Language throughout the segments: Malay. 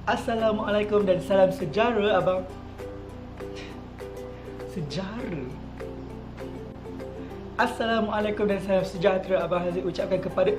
Assalamualaikum dan salam sejahtera abang. Sejahtera. Assalamualaikum dan salam sejahtera Abang Haziq ucapkan kepada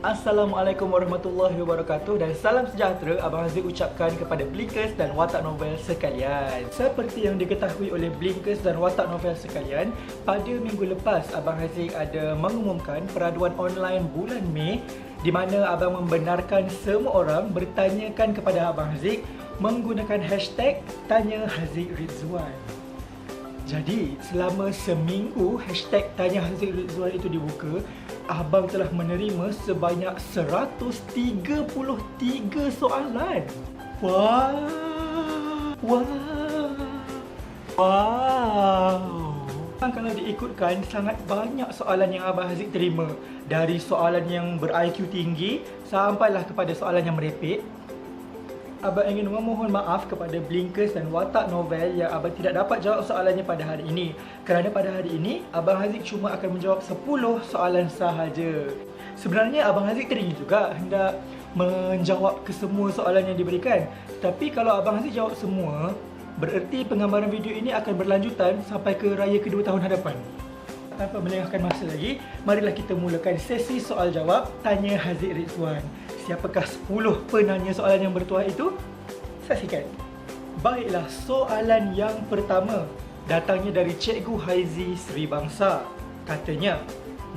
Assalamualaikum warahmatullahi wabarakatuh dan salam sejahtera Abang Haziq ucapkan kepada Blinkers dan watak novel sekalian. Seperti yang diketahui oleh Blinkers dan watak novel sekalian, pada minggu lepas Abang Haziq ada mengumumkan peraduan online bulan Mei di mana abang membenarkan semua orang bertanyakan kepada Abang Haziq menggunakan hashtag Tanya Haziq Rizwan. Jadi, selama seminggu hashtag Tanya Haziq Rizwan itu dibuka, abang telah menerima sebanyak 133 soalan. Wow. Kalau diikutkan, sangat banyak soalan yang Abang Haziq terima. Dari soalan yang ber-IQ tinggi sampailah kepada soalan yang merepek. Abang ingin memohon maaf kepada Blinkers dan watak novel yang abang tidak dapat jawab soalannya pada hari ini. Kerana pada hari ini, Abang Haziq cuma akan menjawab 10 soalan sahaja. Sebenarnya Abang Haziq teringin juga hendak menjawab kesemua soalan yang diberikan. Tapi kalau Abang Haziq jawab semua, bererti penggambaran video ini akan berlanjutan sampai ke raya kedua tahun hadapan. Tanpa melengahkan masa lagi, marilah kita mulakan sesi soal jawab Tanya Haziq Rizwan. Siapakah 10 penanya soalan yang bertuah itu? Saksikan. Baiklah, soalan yang pertama datangnya dari Cikgu Haizi Sri Bangsa. Katanya,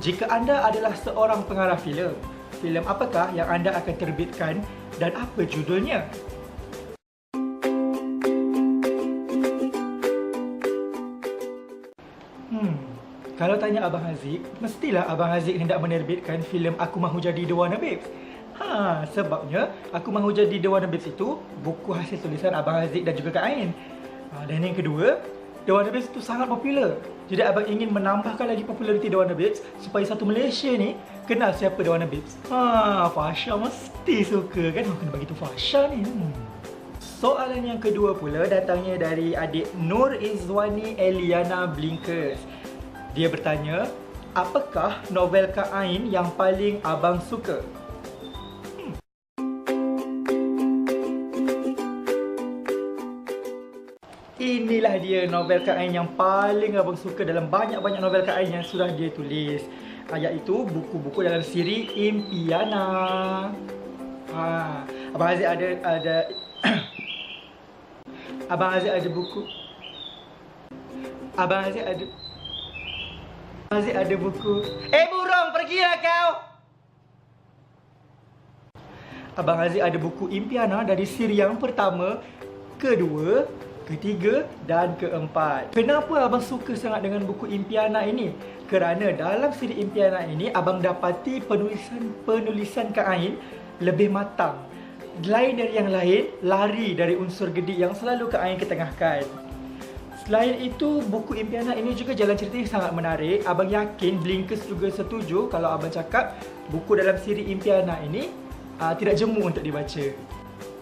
jika anda adalah seorang pengarah filem, filem apakah yang anda akan terbitkan dan apa judulnya? Kalau tanya Abang Haziq, mestilah Abang Haziq hendak menerbitkan filem Aku Mahu Jadi The Wanna Babes. Sebabnya Aku Mahu Jadi The Wanna Babes itu buku hasil tulisan Abang Haziq dan juga Kak Ain. Dan yang kedua, The Wanna Babes itu sangat popular. Jadi abang ingin menambahkan lagi populariti The Wanna Babes supaya satu Malaysia ni kenal siapa The Wanna Babes. Fasha mesti suka kan? Kena bagi tu Fasha ni. Soalan yang kedua pula datangnya dari adik Nur Izwani Eliana Blinkers. Dia bertanya, apakah novel Kak Ain yang paling abang suka? Inilah dia novel Kak Ain yang paling abang suka dalam banyak-banyak novel Kak Ain yang sudah dia tulis, iaitu buku-buku dalam siri Impiana. Abang Haziq ada Abang Haziq ada buku. Abang Haziq ada buku. Burung, pergilah kau! Abang Haziq ada buku Impiana dari siri yang pertama, kedua, ketiga dan keempat. Kenapa abang suka sangat dengan buku Impiana ini? Kerana dalam siri Impiana ini, abang dapati penulisan Kak Ain lebih matang. Lain dari yang lain, lari dari unsur gedik yang selalu Kak Ain ketengahkan. Selain itu, buku Impiana ini juga jalan ceritanya sangat menarik. Abang yakin Blinkers juga setuju kalau abang cakap buku dalam siri Impiana ini tidak jemu untuk dibaca.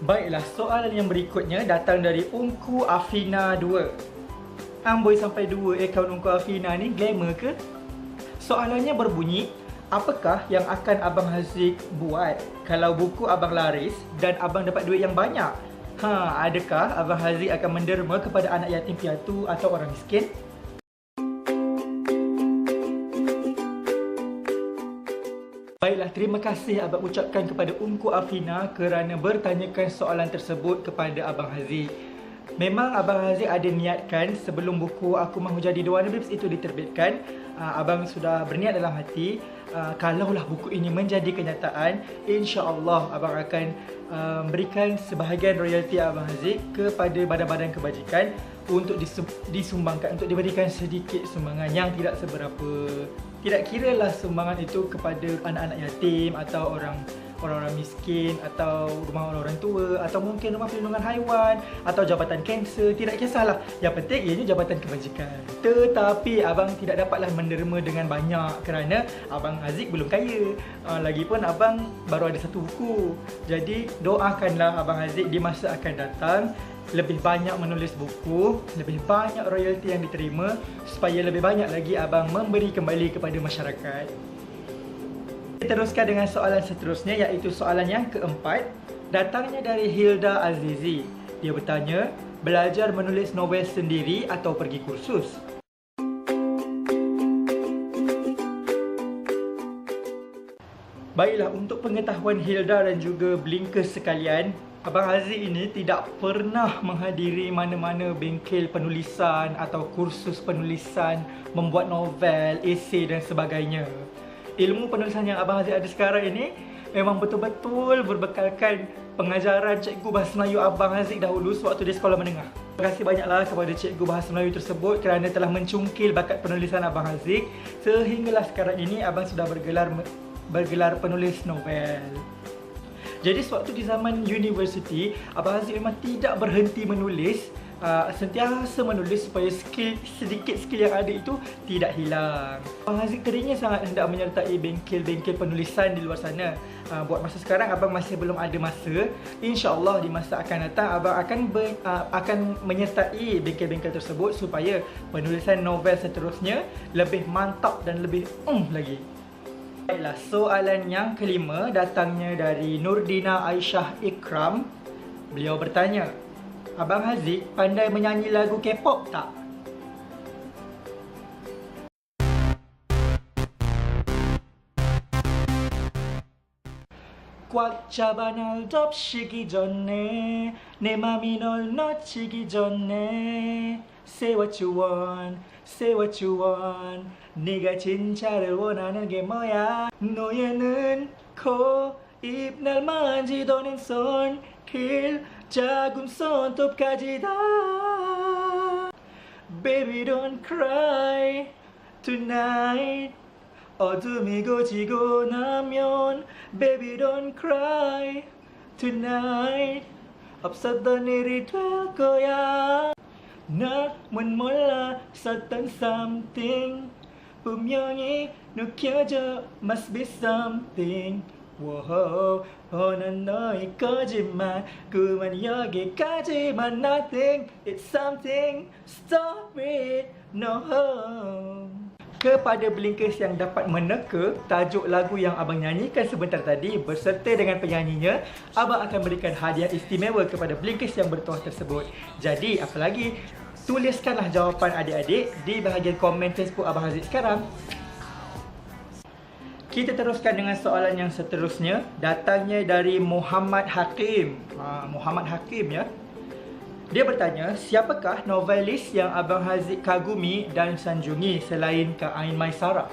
Baiklah, soalan yang berikutnya datang dari Ungku Afina 2. Amboi sampai 2 akaun Ungku Afina ni, glamour ke? Soalannya berbunyi, apakah yang akan Abang Haziq buat kalau buku abang laris dan abang dapat duit yang banyak? Adakah Abang Haziq akan menderma kepada anak yatim piatu atau orang miskin? Baiklah, terima kasih abang ucapkan kepada Ungku Afina kerana bertanyakan soalan tersebut kepada Abang Haziq. Memang Abang Haziq ada niatkan sebelum buku Aku Mahu Jadi The Wanna Babes itu diterbitkan, abang sudah berniat dalam hati, kalaulah buku ini menjadi kenyataan, insya-Allah abang akan berikan sebahagian royalti Abang Haziq kepada badan-badan kebajikan untuk disumbangkan, untuk diberikan sedikit sumbangan yang tidak seberapa. Tidak kiralah sumbangan itu kepada anak-anak yatim atau orang-orang miskin atau rumah orang tua atau mungkin rumah perlindungan haiwan atau jabatan kanser, tidak kisahlah. Yang penting ianya jabatan kebajikan. Tetapi abang tidak dapatlah menderma dengan banyak kerana Abang Haziq belum kaya. Lagipun abang baru ada satu buku. Jadi doakanlah Abang Haziq di masa akan datang lebih banyak menulis buku, lebih banyak royalti yang diterima supaya lebih banyak lagi abang memberi kembali kepada masyarakat. teruskan dengan soalan seterusnya, iaitu soalan yang keempat. Datangnya dari Hilda Azizi. Dia bertanya, belajar menulis novel sendiri atau pergi kursus? Baiklah, untuk pengetahuan Hilda dan juga Blinkers sekalian, Abang Haziq ini tidak pernah menghadiri mana-mana bengkel penulisan atau kursus penulisan, membuat novel, esei dan sebagainya. Ilmu penulisan yang Abang Haziq ada sekarang ini memang betul-betul berbekalkan pengajaran Cikgu Bahasa Melayu Abang Haziq dahulu sewaktu di sekolah menengah. Terima kasih banyaklah kepada Cikgu Bahasa Melayu tersebut kerana telah mencungkil bakat penulisan Abang Haziq. Sehinggalah sekarang ini Abang sudah bergelar penulis novel. Jadi sewaktu di zaman universiti, Abang Haziq memang tidak berhenti menulis, sentiasa menulis supaya sedikit skill yang ada itu tidak hilang. Abang Haziq teringin sangat hendak menyertai bengkel-bengkel penulisan di luar sana. Buat masa sekarang Abang masih belum ada masa. InsyaAllah di masa akan datang Abang akan menyertai bengkel-bengkel tersebut supaya penulisan novel seterusnya lebih mantap dan lebih lagi. Baiklah, soalan yang kelima datangnya dari Nurdina Aisyah Ikram. Beliau bertanya, Abang Haziq pandai menyanyi lagu K-pop tak? 꽉 잡아 날 덮치기 전에 내 맘이 널 놓치기 전에 Say what you want, say what you want. 네가 진짜를 원하는 게 뭐야? 너의 눈, 코, 입 날 만지던 손길 작은 손톱까지 다. Baby don't cry tonight. 어둠이 고지고 나면 Baby don't cry tonight. 없었던 일이 될 거야. 나만 몰랐었던 something 분명히 느껴져 must be something. Whoa, 난 너의 거짓말 그만 여기까지만 nothing. It's something, stop it, no. Kepada Blinkers yang dapat meneka tajuk lagu yang Abang nyanyikan sebentar tadi berserta dengan penyanyinya, Abang akan berikan hadiah istimewa kepada Blinkers yang bertuah tersebut. Jadi, apa lagi? Tuliskanlah jawapan adik-adik di bahagian komen Facebook Abang Haziq sekarang. Kita teruskan dengan soalan yang seterusnya. Datangnya dari Muhammad Hakim. Muhammad Hakim ya. Dia bertanya, siapakah novelis yang Abang Haziq kagumi dan sanjungi selain Kak Ain Maisarah?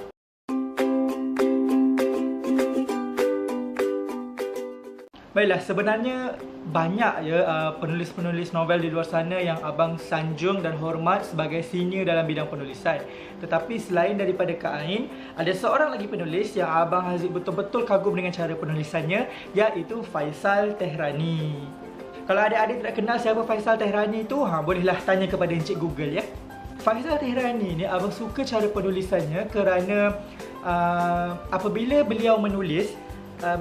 Baiklah, sebenarnya banyak ya penulis-penulis novel di luar sana yang Abang sanjung dan hormat sebagai senior dalam bidang penulisan. Tetapi selain daripada Kak Ain, ada seorang lagi penulis yang Abang Haziq betul-betul kagum dengan cara penulisannya, iaitu Faisal Tehrani. Kalau adik-adik tidak kenal siapa Faisal Tehrani itu, bolehlah tanya kepada Encik Google ya. Faisal Tehrani ni Abang suka cara penulisannya kerana apabila beliau menulis,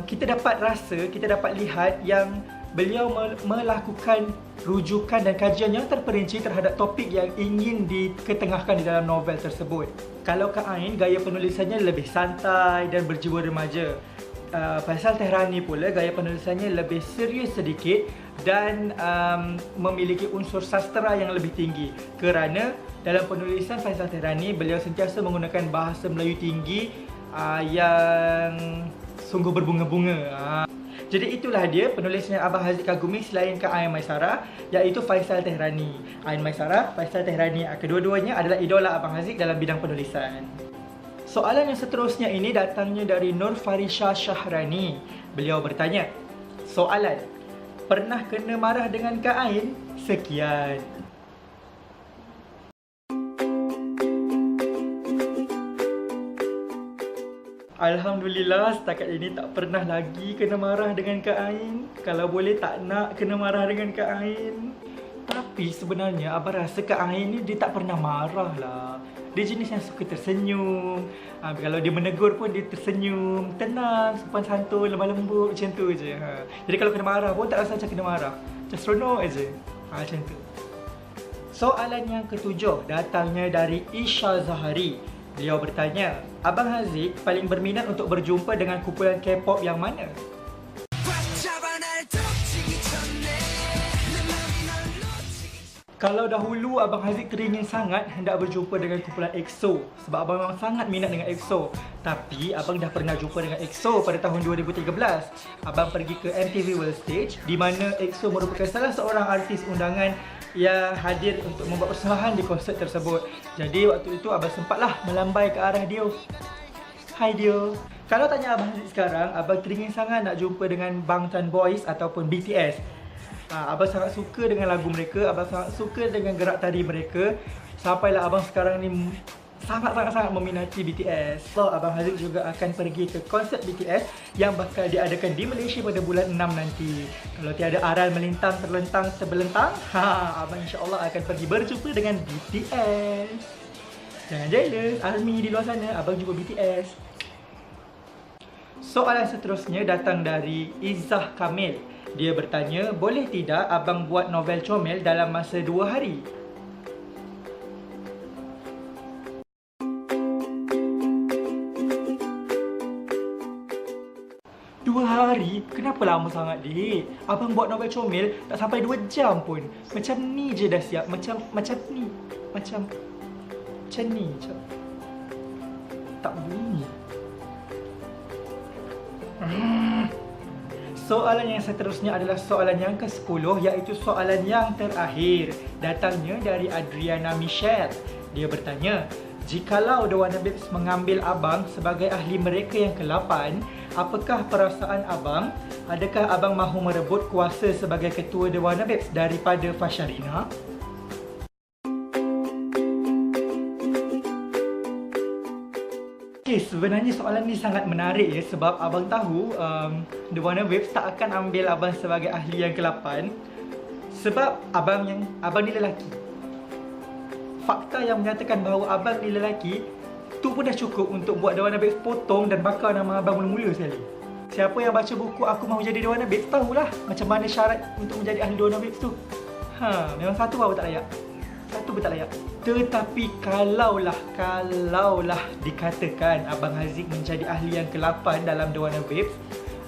kita dapat rasa, kita dapat lihat yang beliau melakukan rujukan dan kajian yang terperinci terhadap topik yang ingin diketengahkan di dalam novel tersebut. Kalau Kak Ain, gaya penulisannya lebih santai dan berjiwa remaja. Faisal Tehrani pula gaya penulisannya lebih serius sedikit dan memiliki unsur sastera yang lebih tinggi. Kerana dalam penulisan Faisal Tehrani, beliau sentiasa menggunakan bahasa Melayu tinggi yang sungguh berbunga-bunga. Jadi itulah dia penulis yang Abang Haziq kagumi selain Kak Ain Maisarah, iaitu Faisal Tehrani. Ain Maisarah, Faisal Tehrani, kedua-duanya adalah idola Abang Haziq dalam bidang penulisan. Soalan yang seterusnya ini datangnya dari Nur Farisha Syahrani. Beliau bertanya, soalan, pernah kena marah dengan Kak Ain? Sekian. Alhamdulillah, setakat ini tak pernah lagi kena marah dengan Kak Ain. Kalau boleh tak nak kena marah dengan Kak Ain. Tapi sebenarnya Abang rasa Kak Ain ni dia tak pernah marah lah. Dia jenis yang suka tersenyum. Kalau dia menegur pun dia tersenyum, tenang, sopan santun, lemah lembut, macam tu je. Jadi kalau kena marah pun tak rasa macam kena marah. Macam seronok je. Macam tu. Soalan yang ketujuh datangnya dari Isha Zahari. Beliau bertanya, Abang Haziq paling berminat untuk berjumpa dengan kumpulan K-pop yang mana? Kalau dahulu Abang Haziq teringin sangat hendak berjumpa dengan kumpulan EXO sebab Abang memang sangat minat dengan EXO. Tapi Abang dah pernah jumpa dengan EXO pada tahun 2013. Abang pergi ke MTV World Stage di mana EXO merupakan salah seorang artis undangan yang hadir untuk membuat persembahan di konsert tersebut. Jadi waktu itu Abang sempatlah melambai ke arah dia. Hai dia. Kalau tanya Abang Haziq sekarang, Abang teringin sangat nak jumpa dengan Bangtan Boys ataupun BTS. Abang sangat suka dengan lagu mereka, Abang sangat suka dengan gerak tari mereka. Sampailah Abang sekarang ni sangat meminati BTS. So Abang Haziq juga akan pergi ke konsert BTS yang bakal diadakan di Malaysia pada bulan 6 nanti. Kalau tiada aral melintang, terlentang, terbelentang, Abang insya-Allah akan pergi berjumpa dengan BTS. Jangan jealous, ARMY di luar sana, Abang jumpa BTS. Soalan seterusnya datang dari Izzah Kamil. Dia bertanya, boleh tidak Abang buat novel comel dalam masa 2 hari? Dua hari? Kenapa lama sangat, dik? Abang buat novel comel tak sampai 2 jam pun. Macam ni je dah siap. Macam ni. Macam ni je. Tak bunyi. Soalan yang seterusnya adalah soalan yang ke-10, iaitu soalan yang terakhir. Datangnya dari Adriana Michelle. Dia bertanya, jikalau The Warner Babes mengambil Abang sebagai ahli mereka yang ke-8, apakah perasaan Abang? Adakah Abang mahu merebut kuasa sebagai ketua The Warner Babes daripada Fasharina? Okay, sebenarnya soalan ni sangat menarik ya, sebab Abang tahu The Warner Babes tak akan ambil Abang sebagai ahli yang ke-8 sebab Abang ni lelaki. Fakta yang menyatakan bahawa Abang ni lelaki tu pun dah cukup untuk buat The Warner Babes potong dan bakar nama Abang mula-mula sekali. Siapa yang baca buku Aku Mahu Jadi The Warner Babes tahulah macam mana syarat untuk menjadi ahli The Warner Babes tu. Memang satu bahawa tak layak. Satu pun tak layak. Tetapi kalaulah dikatakan Abang Haziq menjadi ahli yang ke-8 dalam The Warner Babes,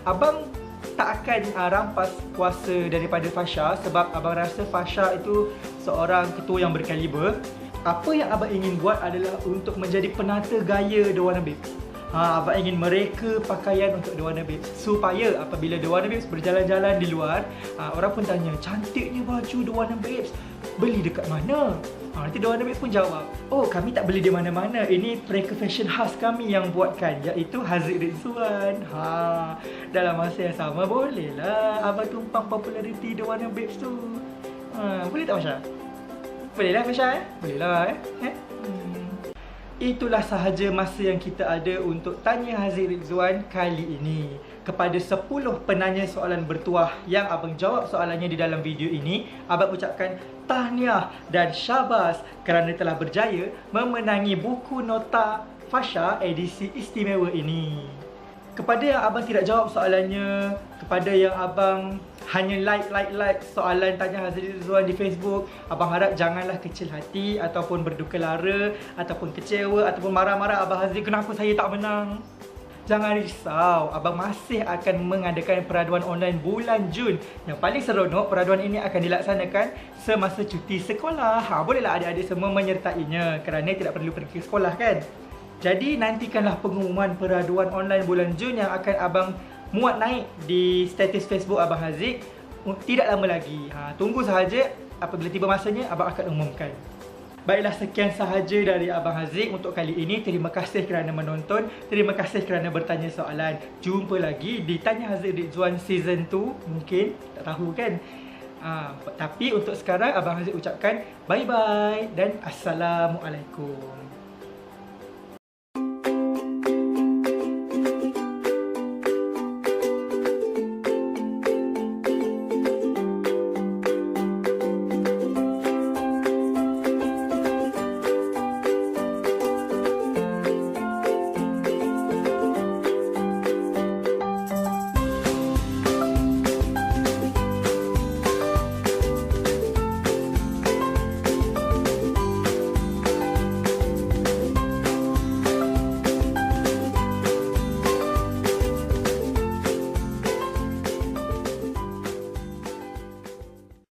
Abang tak akan rampas kuasa daripada Fasha sebab Abang rasa Fasha itu seorang ketua yang berkaliber. Apa yang Abang ingin buat adalah untuk menjadi penata gaya The Warner Babes. Abang ingin mereka pakaian untuk The Warner Babes supaya apabila The Warner Babes berjalan-jalan di luar, orang pun tanya, cantiknya baju The Warner Babes, beli dekat mana? Nanti The Warner Babes pun jawab, oh kami tak beli di mana-mana, ini mereka fashion khas kami yang buatkan, iaitu Haziq Rizwan. Dalam masa yang sama bolehlah Abang tumpang populariti The Warner Babes tu. Boleh tak Fasha? Boleh lah Fasha Boleh lah Itulah sahaja masa yang kita ada untuk Tanya Haziq Rizwan kali ini. Kepada 10 penanya soalan bertuah yang Abang jawab soalannya di dalam video ini, Abang ucapkan tahniah dan syabas kerana telah berjaya memenangi buku nota Fasha edisi istimewa ini. Kepada yang Abang tidak jawab soalannya, kepada yang Abang hanya like soalan Tanya Haziq Rizwan di Facebook, Abang harap janganlah kecil hati ataupun berduka lara ataupun kecewa ataupun marah-marah, Abang Haziq kenapa saya tak menang. Jangan risau, Abang masih akan mengadakan peraduan online bulan Jun. Yang paling seronok, peraduan ini akan dilaksanakan semasa cuti sekolah. Bolehlah adik-adik semua menyertainya kerana tidak perlu pergi ke sekolah kan. Jadi nantikanlah pengumuman peraduan online bulan Jun yang akan Abang muat naik di status Facebook Abang Haziq tidak lama lagi. Tunggu sahaja, apabila tiba masanya Abang akan umumkan. Baiklah, sekian sahaja dari Abang Haziq untuk kali ini. Terima kasih kerana menonton. Terima kasih kerana bertanya soalan. Jumpa lagi di Tanya Haziq Rizwan Season 2. Mungkin, tak tahu kan. Tapi untuk sekarang Abang Haziq ucapkan bye-bye dan Assalamualaikum.